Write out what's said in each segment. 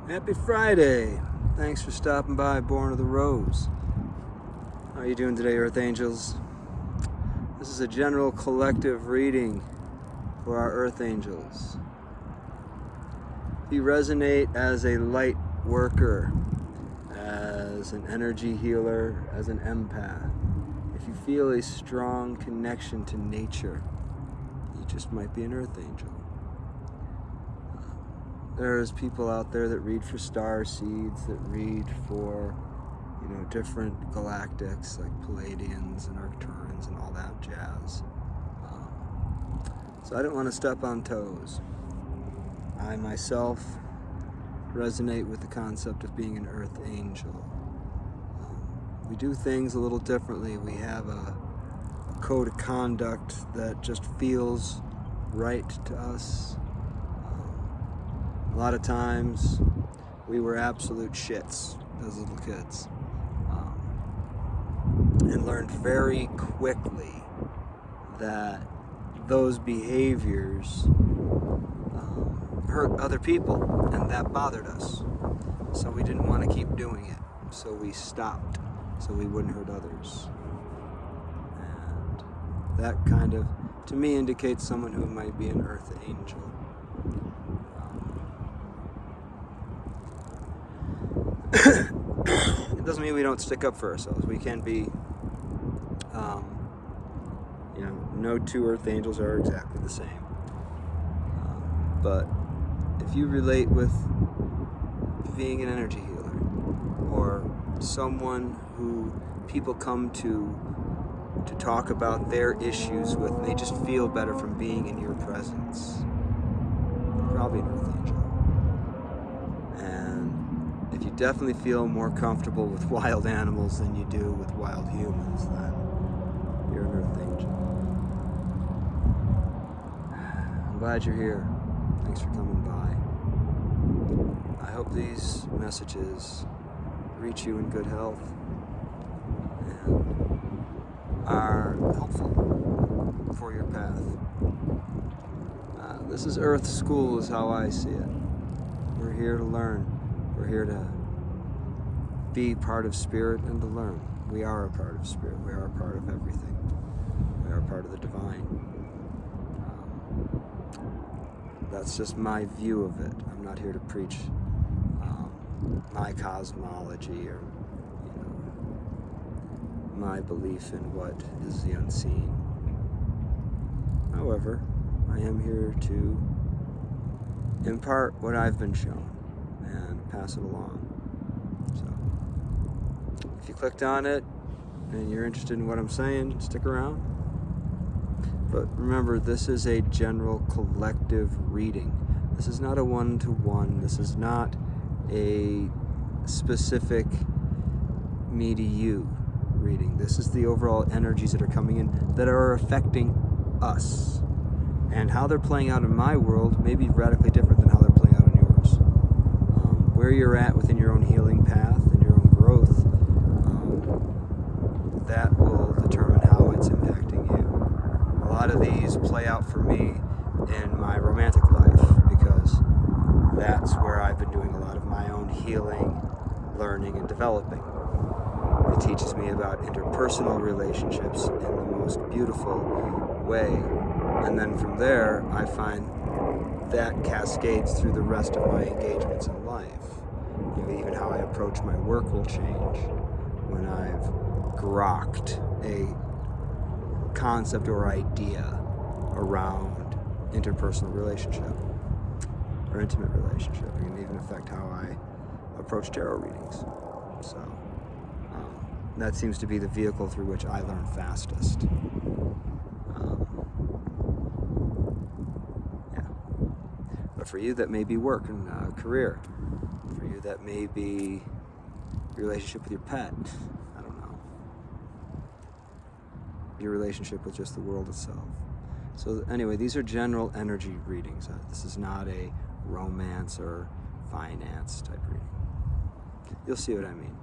Happy Friday! Thanks for stopping by Born of the Rose. How are you doing today, Earth Angels? This is a general collective reading for our Earth Angels. If you resonate as a light worker, as an energy healer, as an empath, if you feel a strong connection to nature, you just might be an Earth Angel. There's people out there that read for star seeds, that read for, different galactics like Pleiadians and Arcturians and all that jazz. So I don't want to step on toes. I myself resonate with the concept of being an Earth Angel. We do things a little differently. We have a code of conduct that just feels right to us. A lot of times we were absolute shits as little kids, and learned very quickly that those behaviors hurt other people, and that bothered us. So we didn't want to keep doing it, so we stopped so we wouldn't hurt others. And that kind of, to me, indicates someone who might be an Earth Angel. It doesn't mean we don't stick up for ourselves. We can be, no two Earth Angels are exactly the same. But if you relate with being an energy healer, or someone who people come to talk about their issues with, and they just feel better from being in your presence, you're probably an Earth Angel. And if you definitely feel more comfortable with wild animals than you do with wild humans, then you're an Earth Angel. I'm glad you're here. Thanks for coming by. I hope these messages reach you in good health and are helpful for your path. This is Earth School is how I see it. We're here to learn. We're here to be part of Spirit and to learn. We are a part of Spirit. We are a part of everything. We are a part of the divine. That's just my view of it. I'm not here to preach my cosmology or my belief in what is the unseen. However, I am here to impart what I've been shown and pass it along. So, if you clicked on it and you're interested in what I'm saying, stick around. But remember, this is a general collective reading. This is not a one-to-one. This is not a specific me to you reading. This is the overall energies that are coming in that are affecting us. And how they're playing out in my world may be radically different than how they're playing out in yours. Where you're at within your own healing path and your own growth, that will determine how it's impacting you. A lot of these play out for me in my romantic life because that's where I've been doing a lot of my own healing, learning, and developing. It teaches me about interpersonal relationships in the most beautiful way. And then from there, I find that cascades through the rest of my engagements in life. Even how I approach my work will change when I've grokked a concept or idea around interpersonal relationship or intimate relationship. It can even affect how I approach tarot readings. So that seems to be the vehicle through which I learn fastest. But for you, that may be work and career. For you, that may be your relationship with your pet. I don't know. Your relationship with just the world itself. So anyway, these are general energy readings. This is not a romance or finance type reading. You'll see what I mean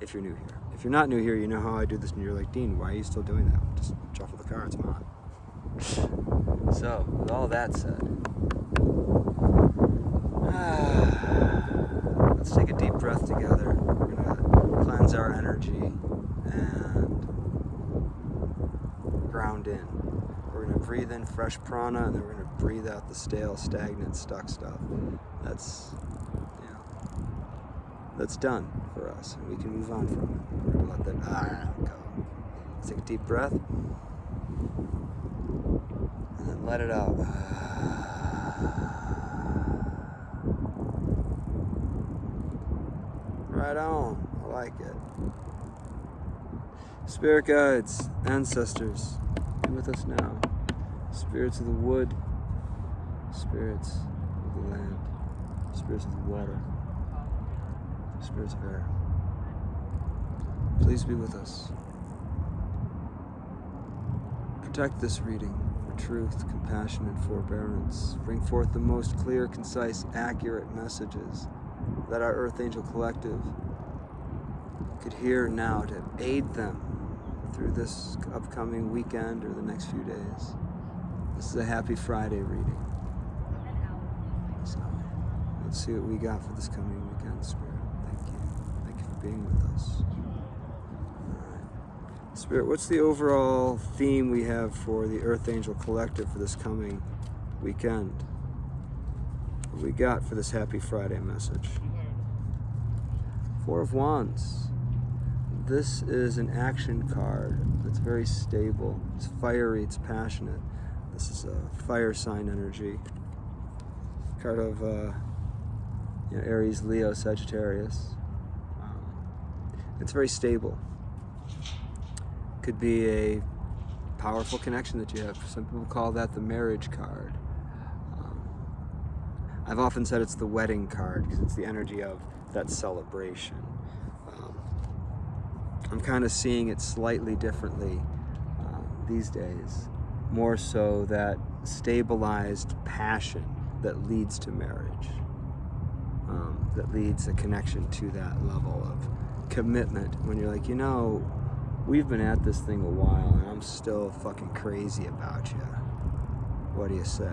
if you're new here. If you're not new here, you know how I do this, and you're like, Dean, why are you still doing that? Just shuffle the cards, come on. So, with all that said, ground in. We're going to breathe in fresh prana, and then we're going to breathe out the stale, stagnant, stuck stuff. That's, that's done for us, and we can move on from it. We're going to let that go. Let's take a deep breath, and then let it out. Right on. I like it. Spirit guides, ancestors, be with us now. Spirits of the wood, spirits of the land, spirits of the water, spirits of air. Please be with us. Protect this reading for truth, compassion, and forbearance. Bring forth the most clear, concise, accurate messages that our Earth Angel Collective could hear now to aid them through this upcoming weekend or the next few days. This is a Happy Friday reading. So let's see what we got for this coming weekend, Spirit. Thank you. Thank you for being with us. All right. Spirit, what's the overall theme we have for the Earth Angel Collective for this coming weekend? What we got for this Happy Friday message? Four of Wands. This is an action card that's very stable. It's fiery, it's passionate. This is a fire sign energy. Card of Aries, Leo, Sagittarius. It's very stable. Could be a powerful connection that you have. Some people call that the marriage card. I've often said it's the wedding card because it's the energy of that celebration. I'm kind of seeing it slightly differently these days. More so that stabilized passion that leads to marriage. That leads a connection to that level of commitment when you're like, we've been at this thing a while and I'm still fucking crazy about you. What do you say?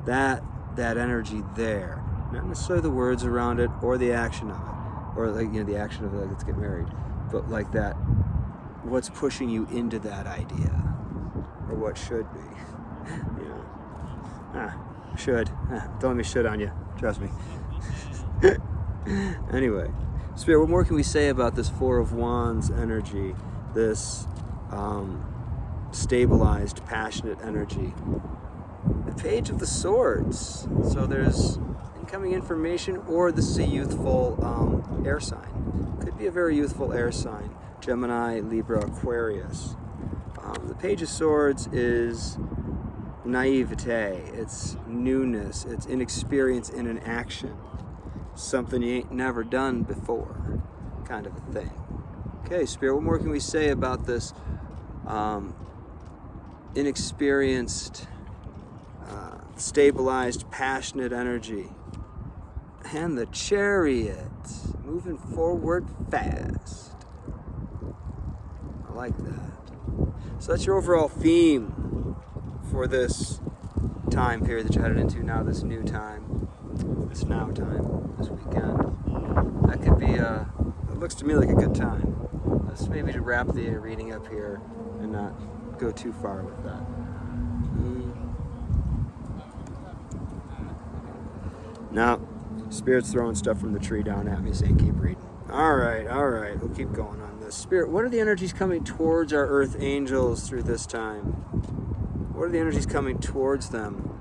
That energy there, not necessarily the words around it or the action of it, or the action of let's get married, but like that, what's pushing you into that idea, or what should be, should. Don't let me shit on you, trust me. Anyway, Spirit, what more can we say about this Four of Wands energy, this stabilized, passionate energy? The Page of the Swords. So there's incoming information, or this is a youthful air sign. Could be a very youthful air sign. Gemini, Libra, Aquarius. The Page of Swords is naivete. It's newness. It's inexperience in an action. Something you ain't never done before, kind of a thing. Okay, Spirit, what more can we say about this inexperienced, stabilized, passionate energy? And the Chariot, moving forward fast. I like that. So that's your overall theme for this time period that you're headed into now, this new time, this now time, this weekend. That could be it looks to me like a good time. Let's maybe to wrap the reading up here and not go too far with that. Now, Spirit's throwing stuff from the tree down at me saying keep reading. All right, we'll keep going on this. Spirit, what are the energies coming towards our Earth Angels through this time? What are the energies coming towards them?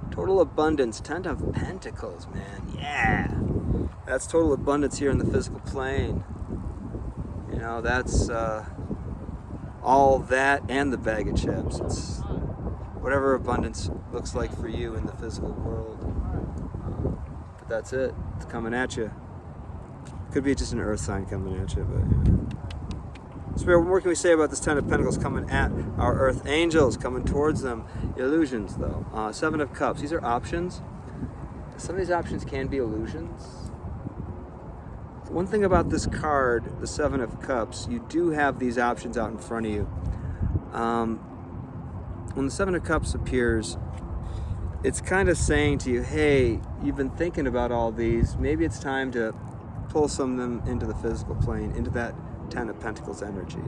Total abundance, 10 of Pentacles, man. Yeah. That's total abundance here in the physical plane. That's all that and the bag of chips. It's whatever abundance looks like for you in the physical world. But that's it. It's coming at you. Could be just an earth sign coming at you, but Spirit, what more can we say about this 10 of Pentacles coming at our Earth Angels, coming towards them? Illusions, though. 7 of Cups. These are options. Some of these options can be illusions. One thing about this card, the 7 of Cups, you do have these options out in front of you. When the 7 of Cups appears, it's kind of saying to you, hey, you've been thinking about all these. Maybe it's time to pull some of them into the physical plane, into that 10 of Pentacles energy.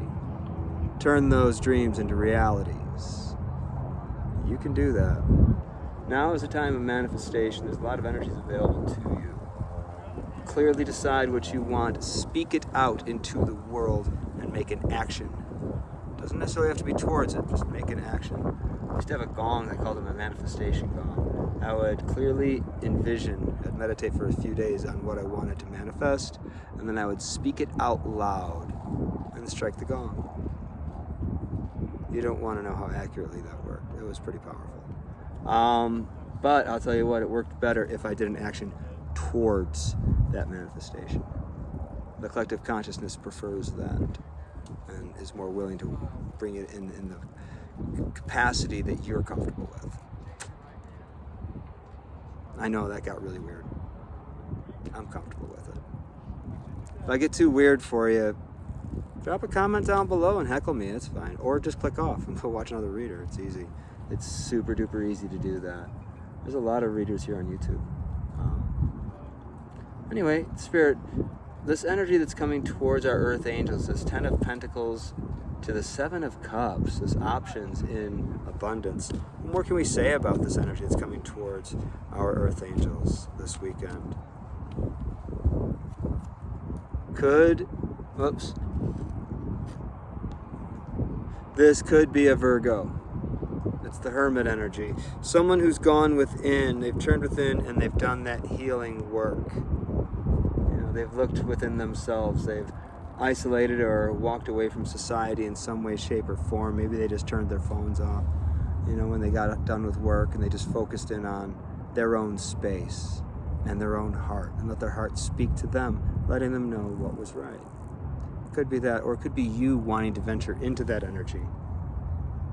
turn those dreams into realities. You can do that. Now is a time of manifestation. There's a lot of energies available to you. Clearly decide what you want. Speak it out into the world and make an action. Doesn't necessarily have to be towards it. Just make an action. I used to have a gong. I called it my manifestation gong. I would clearly envision, I'd meditate for a few days on what I wanted to manifest, and then I would speak it out loud and strike the gong. You don't want to know how accurately that worked. It was pretty powerful. But I'll tell you what, it worked better if I did an action towards that manifestation. The collective consciousness prefers that and is more willing to bring it in the capacity that you're comfortable with. I know that got really weird. I'm comfortable with it. If I get too weird for you, drop a comment down below and heckle me, it's fine. Or just click off and go watch another reader. It's easy. It's super duper easy to do that. There's a lot of readers here on YouTube. Anyway, Spirit, this energy that's coming towards our Earth Angels, this 10 of Pentacles to the 7 of Cups, this options in abundance. What more can we say about this energy that's coming towards our Earth Angels this weekend? This could be a Virgo. It's the Hermit energy. Someone who's gone within, they've turned within and they've done that healing work. They've looked within themselves. They've isolated or walked away from society in some way, shape, or form. Maybe they just turned their phones off, when they got done with work, and they just focused in on their own space and their own heart and let their heart speak to them, letting them know what was right. It could be that, or it could be you wanting to venture into that energy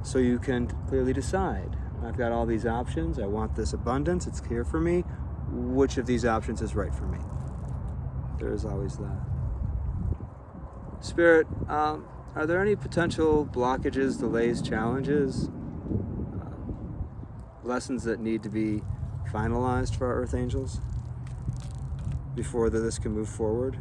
so you can clearly decide. I've got all these options. I want this abundance. It's here for me. Which of these options is right for me? There is always that. Spirit, are there any potential blockages, delays, challenges, lessons that need to be finalized for our Earth Angels before this can move forward?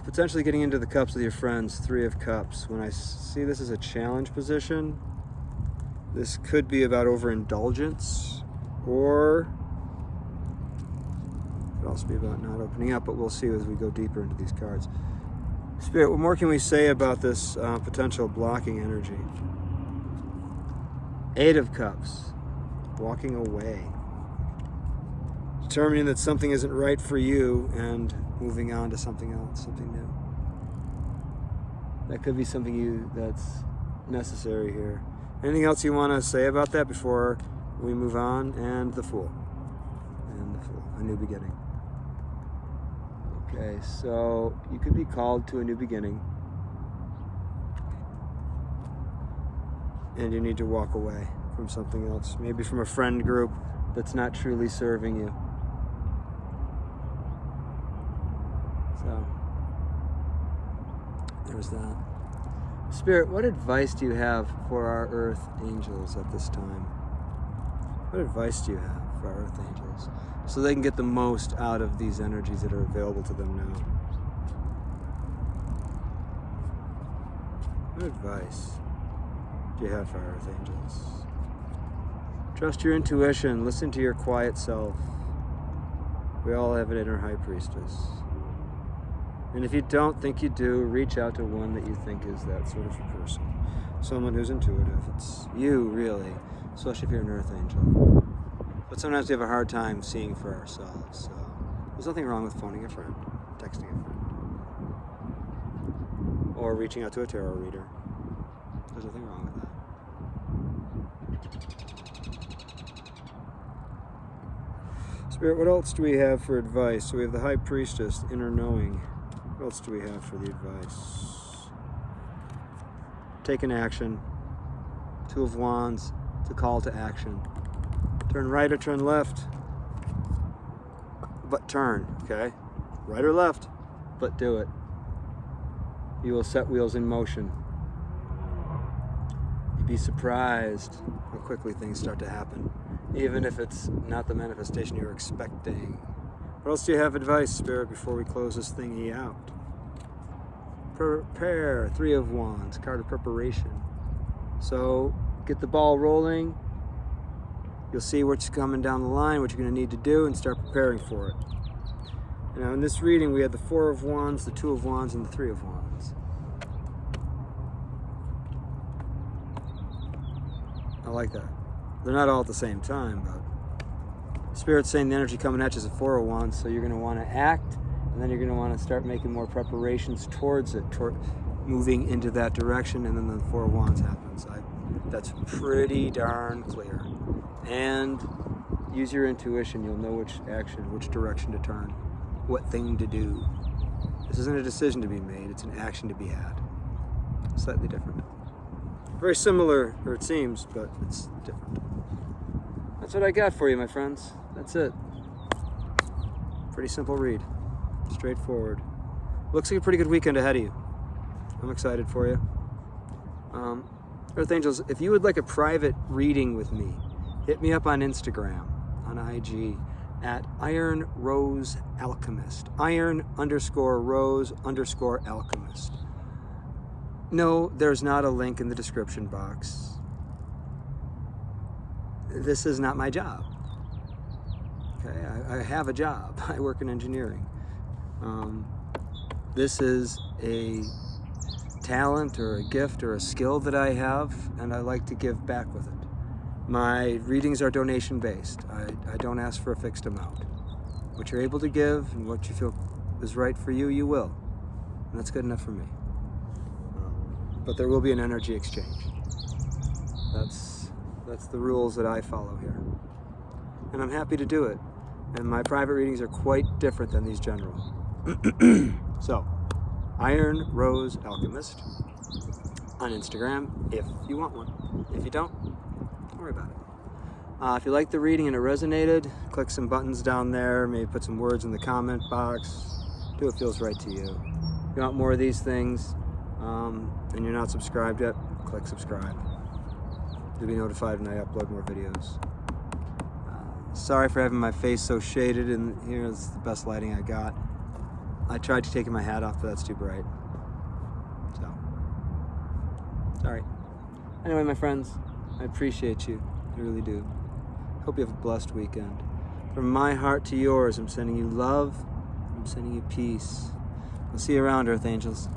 Potentially getting into the cups with your friends, 3 of Cups. When I see this as a challenge position, this could be about overindulgence, or it could also be about not opening up, but we'll see as we go deeper into these cards. Spirit, what more can we say about this potential blocking energy? 8 of Cups, walking away. Determining that something isn't right for you and moving on to something else, something new. That could be something that's necessary here. Anything else you want to say about that before we move on? And the Fool. A new beginning. Okay, so you could be called to a new beginning. And you need to walk away from something else. Maybe from a friend group that's not truly serving you. So, there's that. Spirit, what advice do you have for our Earth Angels at this time? What advice do you have for our Earth Angels so they can get the most out of these energies that are available to them now? What advice do you have for our Earth Angels? Trust your intuition. Listen to your quiet self. We all have an inner high priestess. And if you don't think you do, reach out to one that you think is that sort of a person. Someone who's intuitive. It's you, really, especially if you're an Earth Angel. But sometimes we have a hard time seeing for ourselves. So there's nothing wrong with phoning a friend, texting a friend, or reaching out to a tarot reader. There's nothing wrong with that. Spirit, what else do we have for advice? So we have the High Priestess, inner knowing. What else do we have for the advice? Take an action. 2 of Wands, it's a call to action. Turn right or turn left, but turn, okay? Right or left, but do it. You will set wheels in motion. You'd be surprised how quickly things start to happen, even if it's not the manifestation you're expecting. What else do you have advice, Spirit, before we close this thingy out? Prepare, Three of Wands, card of preparation. So get the ball rolling. You'll see what's coming down the line, what you're going to need to do, and start preparing for it. Now in this reading, we had the Four of Wands, the Two of Wands, and the Three of Wands. I like that. They're not all at the same time, but Spirit's saying the energy coming at you is a Four of Wands, so you're going to want to act, and then you're going to want to start making more preparations towards it, toward moving into that direction, and then the Four of Wands happens. That's pretty darn clear. And use your intuition. You'll know which action, which direction to turn, what thing to do. This isn't a decision to be made, it's an action to be had. Slightly different. Very similar, or it seems, but it's different. That's what I got for you, my friends. That's it. Pretty simple read. Straightforward. Looks like a pretty good weekend ahead of you. I'm excited for you. Earth Angels, if you would like a private reading with me, hit me up on Instagram, on IG, at Iron Rose Alchemist. Iron_Rose_Alchemist. No, there's not a link in the description box. This is not my job. Okay, I have a job. I work in engineering. This is a talent or a gift or a skill that I have, and I like to give back with it. My readings are donation based. I don't ask for a fixed amount. What you're able to give and what you feel is right for you, you will. And that's good enough for me. But there will be an energy exchange. That's the rules that I follow here. And I'm happy to do it. And my private readings are quite different than these general. So, Iron Rose Alchemist on Instagram if you want one. If you don't worry about it. If you liked the reading and it resonated, click some buttons down there, maybe put some words in the comment box. Do what feels right to you. If you want more of these things and you're not subscribed yet, click subscribe. You'll be notified when I upload more videos. Sorry for having my face so shaded, and here's the best lighting I got. I tried to take my hat off, but that's too bright. So, sorry. Anyway, my friends, I appreciate you. I really do. Hope you have a blessed weekend. From my heart to yours, I'm sending you love. I'm sending you peace. I'll see you around, Earth Angels.